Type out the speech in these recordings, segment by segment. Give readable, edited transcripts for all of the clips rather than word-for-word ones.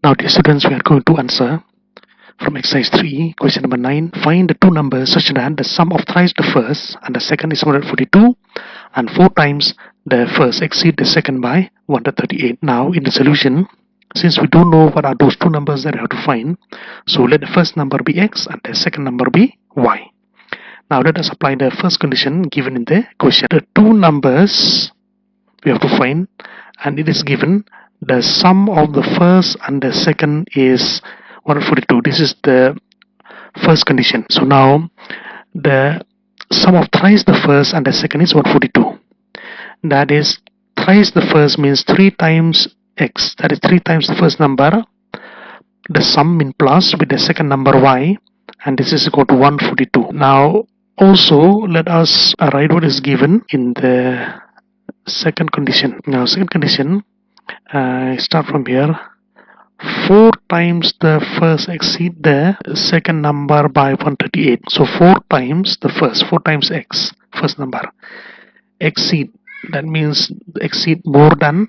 Now dear students, we are going to answer from exercise 3, question number 9. Find the two numbers such that the sum of thrice the first and the second is 142 and 4 times the first exceed the second by 138. Now in the solution, since we don't know what are those two numbers that we have to find, so let the first number be x and the second number be y. Now let us apply the first condition given in the question. The two numbers we have to find, and it is given the sum of the first and the second is 142. This is the first condition. So now the sum of thrice the first and the second is 142. That is, thrice the first means 3 times x, that is 3 times the first number, the sum in plus with the second number y, and this is equal to 142. Now also let us write what is given in the second condition. Now second condition, start from here. 4 times the first exceed the second number by 138. So 4 times the first, 4 times x, first number, exceed, that means exceed more than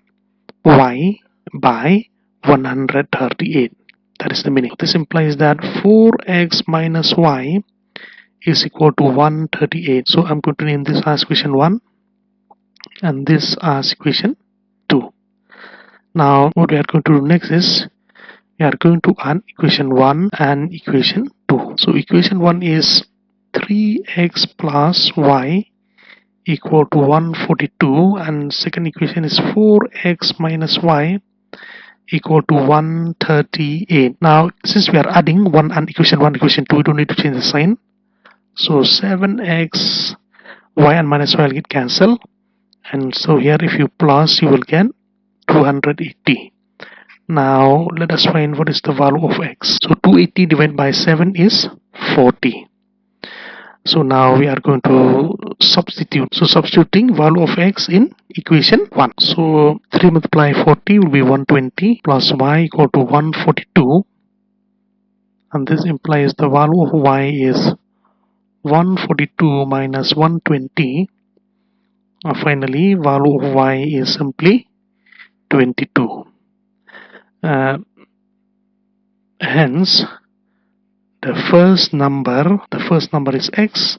y by 138. That is the meaning. This implies that 4x minus y is equal to 138. So I'm going to name this as equation 1 and this as equation 2. Now what we are going to do next is we are going to add equation 1 and equation 2. So equation 1 is 3x plus y equal to 142, and second equation is 4x minus y equal to 138. Now since we are adding 1 and equation 1 equation 2, we don't need to change the sign. So 7x y and minus y will get cancelled, and so here if you plus you will get 280. Now let us find what is the value of x. So 280 divided by 7 is 40. So now we are going to substitute. So substituting value of x in equation 1. So 3 multiply 40 will be 120 plus y equal to 142, and this implies the value of y is 142 minus 120. Finally value of y is simply 22. Hence the first number is x,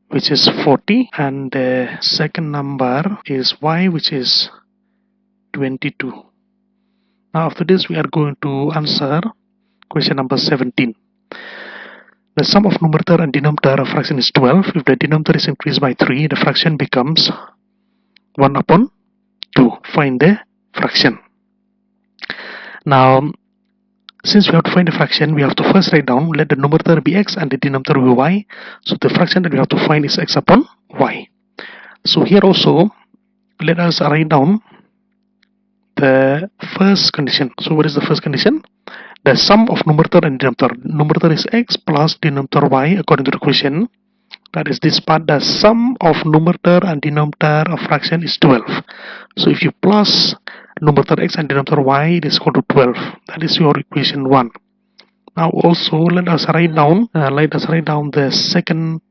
which is 40, and the second number is y, which is 22. Now after this we are going to answer question number 17. The sum of numerator and denominator of fraction is 12. If the denominator is increased by 3, the fraction becomes 1 upon 2. Find the fraction. Now since we have to find a fraction, we have to first write down, let the numerator be x and the denominator be y. So the fraction that we have to find is x upon y. So here also let us write down the first condition. So what is the first condition? The sum of numerator and denominator. Numerator is x plus denominator y according to the question. That is this part. The sum of numerator and denominator of fraction is 12. So if you plus numerator x and denominator y, it is equal to 12. That is your equation 1. Now also let us write down the second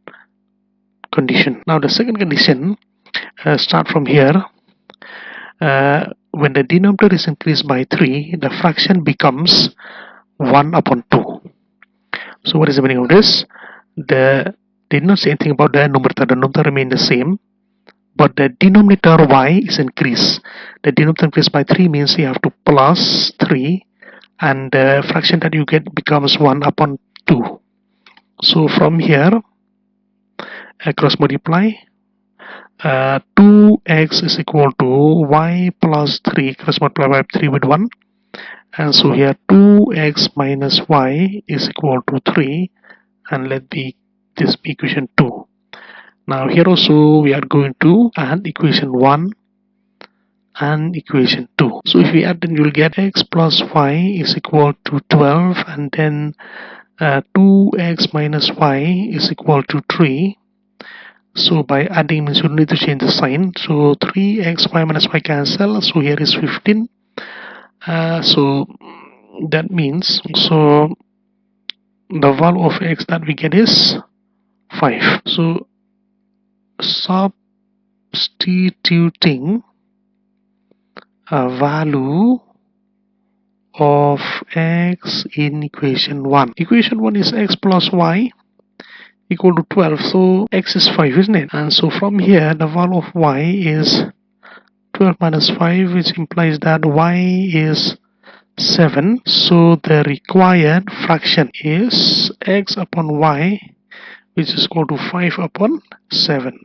condition. Now the second condition, start from here. When the denominator is increased by 3, the fraction becomes 1 upon 2. So what is the meaning of this? They did not say anything about the numerator. The numerator remain the same, but the denominator y is increased. The denominator increased by 3 means you have to plus 3, and the fraction that you get becomes 1 upon 2. So from here, cross multiply, 2x is equal to y plus 3, cross multiply by 3 with 1, and so here 2x minus y is equal to 3, and let this be equation 2. Now here also we are going to add equation 1 and equation 2. So if we add, then you will get x plus y is equal to 12, and then 2x minus y is equal to 3. So by adding means you need to change the sign. So 3x y minus y cancel. So here is 15. So that means the value of x that we get is 5. So substituting a value of x in equation 1. Equation 1 is x plus y equal to 12. So x is 5, isn't it? And so from here the value of y is 12 minus 5, which implies that y is 7. So the required fraction is x upon y, which is equal to 5 upon 7.